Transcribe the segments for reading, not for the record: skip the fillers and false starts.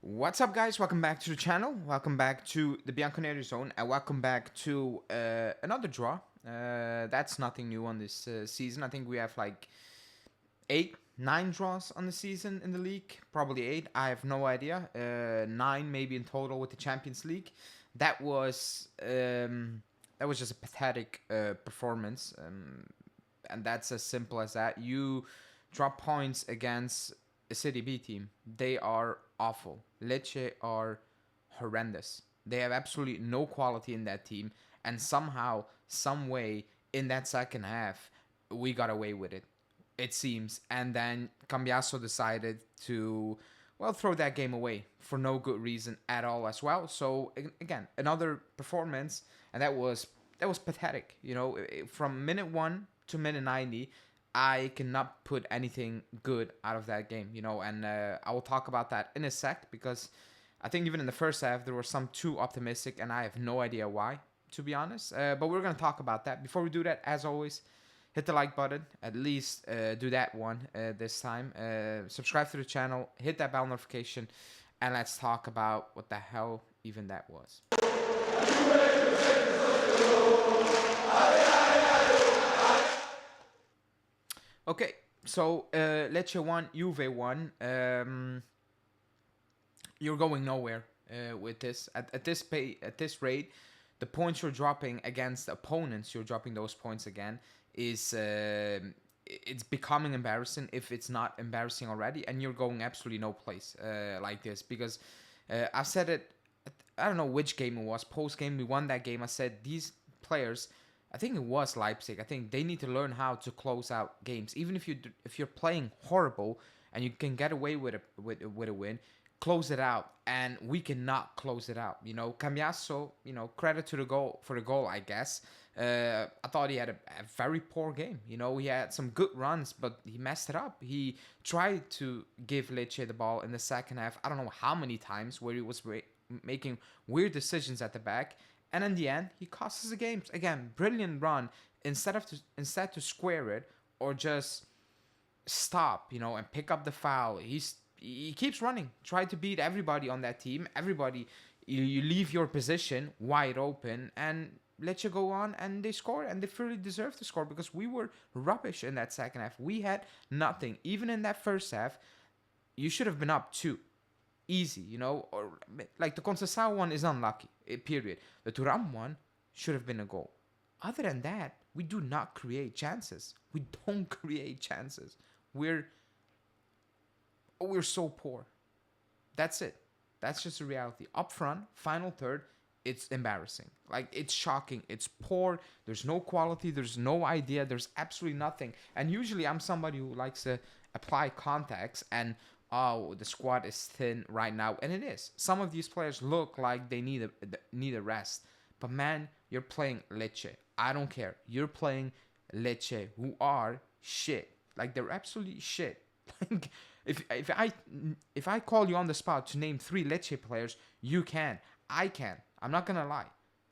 What's up, guys? Welcome back to the channel. Welcome back to the Bianconeri zone, and welcome back to another draw. That's nothing new on this season. I think we have like 9 draws on the season in the league, probably 8. I have no idea. 9 maybe in total with the Champions League. That was just a pathetic performance, and that's as simple as that. You drop points against a City B team. They are awful. Lecce are horrendous. They have absolutely no quality in that team, and somehow, some way, in that second half, we got away with it. It seems, and then Cambiaso decided to, well, throw that game away for no good reason at all as well. So again, another performance, and that was pathetic. You know, from minute 1 to minute 90, I cannot put anything good out of that game. You know, and I will talk about that in a sec, because I think even in the first half there were some too optimistic, and I have no idea why, to be honest. But we're gonna talk about that. Before we do that, as always, hit the like button, at least do that one this time. Subscribe to the channel, hit that bell notification, and let's talk about what the hell even that was. Okay, so Lecce 1, Juve 1. You're going nowhere with this. At this rate, the points you're dropping against the opponents you're dropping those points again is it's becoming embarrassing, if it's not embarrassing already, and you're going absolutely no place like this, because I've said it. I don't know which game it was. Post game, we won that game. I said these players, I think it was Leipzig, I think they need to learn how to close out games. Even if you're playing horrible and you can get away with a win, close it out, and we cannot close it out. You know, Cambiaso, you know, credit to the goal for the goal, I guess. I thought he had a very poor game. You know, he had some good runs, but he messed it up. He tried to give Lecce the ball in the second half, I don't know how many times, where he was making weird decisions at the back, and in the end, he cost us the games. Again, brilliant run. Instead to square it or just stop, you know, and pick up the foul, he keeps running. Try to beat everybody on that team. Everybody, you leave your position wide open and let you go on, and they score, and they fully deserve to score, because we were rubbish in that second half. We had nothing. Even in that first half, you should have been up 2. Easy, you know, or like the Conceição one is unlucky, period. The Thuram one should have been a goal. Other than that, we do not create chances. We don't create chances. We're so poor. That's it. That's just the reality. Up front, final third, it's embarrassing. Like, it's shocking. It's poor. There's no quality. There's no idea. There's absolutely nothing. And usually I'm somebody who likes to apply context and, oh, the squad is thin right now, and it is. Some of these players look like they need a rest, but man, you're playing Lecce. I don't care. You're playing Lecce, who are shit. Like, they're absolutely shit. Like, if I call you on the spot to name 3 Lecce players, you can. I can. I'm not gonna lie.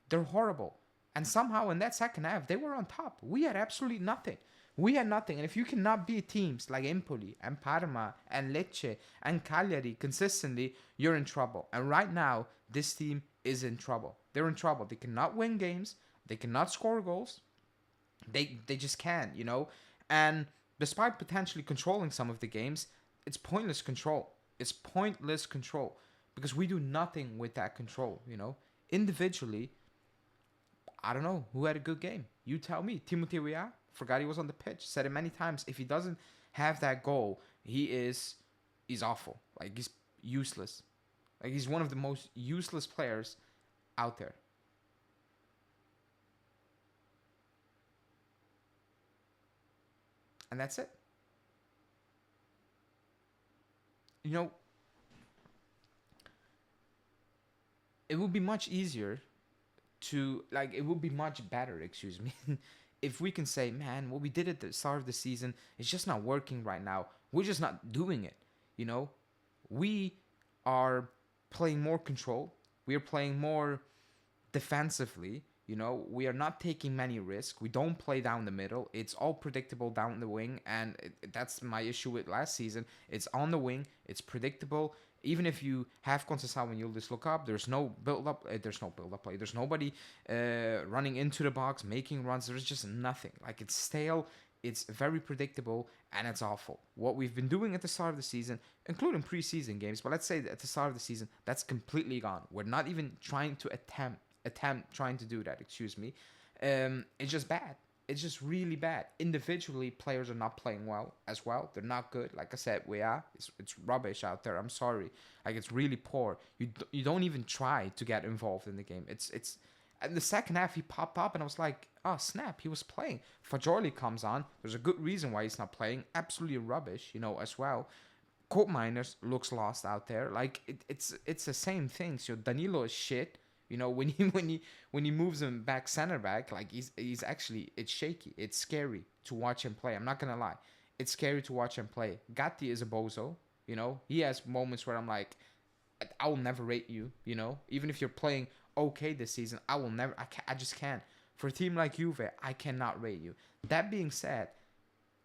They're horrible. And somehow in that second half, they were on top. We had absolutely nothing. We had nothing. And if you cannot beat teams like Empoli and Parma and Lecce and Cagliari consistently, you're in trouble. And right now, this team is in trouble. They're in trouble. They cannot win games. They cannot score goals. They just can't, you know. And despite potentially controlling some of the games, it's pointless control. It's pointless control, because we do nothing with that control, you know. Individually, I don't know who had a good game. You tell me. Timothy Weah, forgot he was on the pitch. Said it many times. If he doesn't have that goal, he's awful. Like, he's useless. Like, he's one of the most useless players out there. And that's it. You know, it would be much easier to, like, it would be much better, excuse me, if we can say, man, what we did at the start of the season is just not working right now. We're just not doing it, you know. We are playing more control. We are playing more defensively. You know, we are not taking many risks. We don't play down the middle. It's all predictable down the wing, and that's my issue with last season. It's on the wing. It's predictable. Even if you have Conceição and Yildiz look up, there's no build-up. There's no build-up play. There's nobody running into the box, making runs. There's just nothing. Like, it's stale. It's very predictable, and it's awful. What we've been doing at the start of the season, including preseason games, but let's say at the start of the season, that's completely gone. We're not even trying to attempt trying to do that. Excuse me. It's just bad. It's just really bad. Individually, players are not playing well as well. They're not good. Like I said, it's rubbish out there. I'm sorry. Like, it's really poor. You don't even try to get involved in the game. It's in the second half, he popped up, and I was like, oh, snap, he was playing. Fajoli comes on. There's a good reason why he's not playing. Absolutely rubbish, as well. Colt Miners looks lost out there. Like, it's the same thing. So Danilo is shit. When he moves him back center back, like, he's actually, it's shaky. It's scary to watch him play. I'm not going to lie. It's scary to watch him play. Gatti is a bozo. He has moments where I'm like, I will never rate you, even if you're playing okay this season, I just can't. For a team like Juve, I cannot rate you. That being said,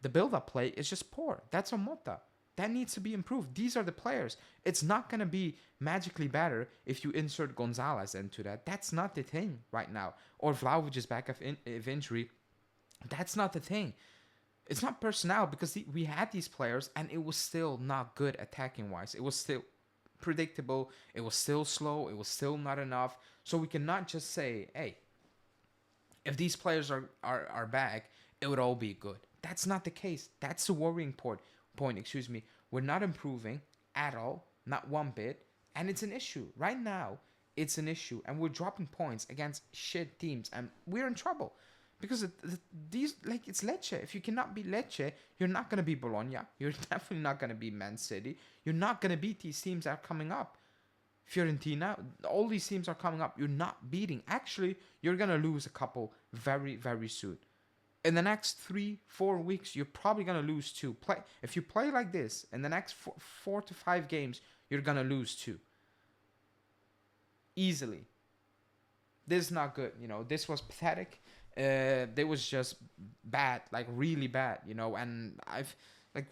the build-up play is just poor. That's a Motta. That needs to be improved. These are the players. It's not going to be magically better if you insert Gonzalez into that. That's not the thing right now. Or Vlahovic is back of injury. That's not the thing. It's not personnel, because we had these players and it was still not good attacking-wise. It was still predictable. It was still slow. It was still not enough. So we cannot just say, hey, if these players are back, it would all be good. That's not the case. That's the worrying point. We're not improving at all, not one bit, and it's an issue. Right now, it's an issue, and we're dropping points against shit teams, and we're in trouble. Because it's Lecce. If you cannot beat Lecce, you're not going to beat Bologna. You're definitely not going to beat Man City. You're not going to beat these teams that are coming up. Fiorentina, all these teams are coming up. You're not beating. Actually, you're going to lose a couple very, very soon. In the next 3-4 weeks, you're probably going to lose 2. If you play like this, in the next 4 to 5 games, you're going to lose 2. Easily. This is not good. This was pathetic. They was just bad, like really bad, and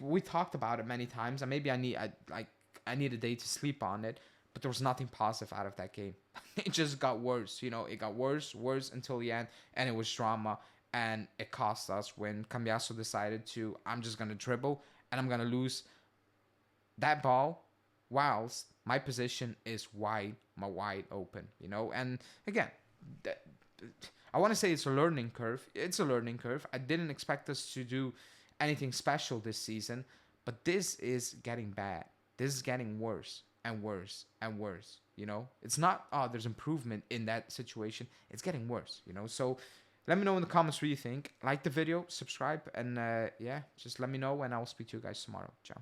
we talked about it many times, and maybe I need a day to sleep on it, but there was nothing positive out of that game. It just got worse, it got worse until the end, and it was drama, and it cost us when Cambiaso decided I'm just gonna dribble, and I'm gonna lose that ball whilst my position is wide open, and again, I want to say it's a learning curve. It's a learning curve. I didn't expect us to do anything special this season, but this is getting bad. This is getting worse and worse and worse, It's not, there's improvement in that situation. It's getting worse, So let me know in the comments what you think. Like the video, subscribe, and just let me know, and I'll speak to you guys tomorrow. Ciao.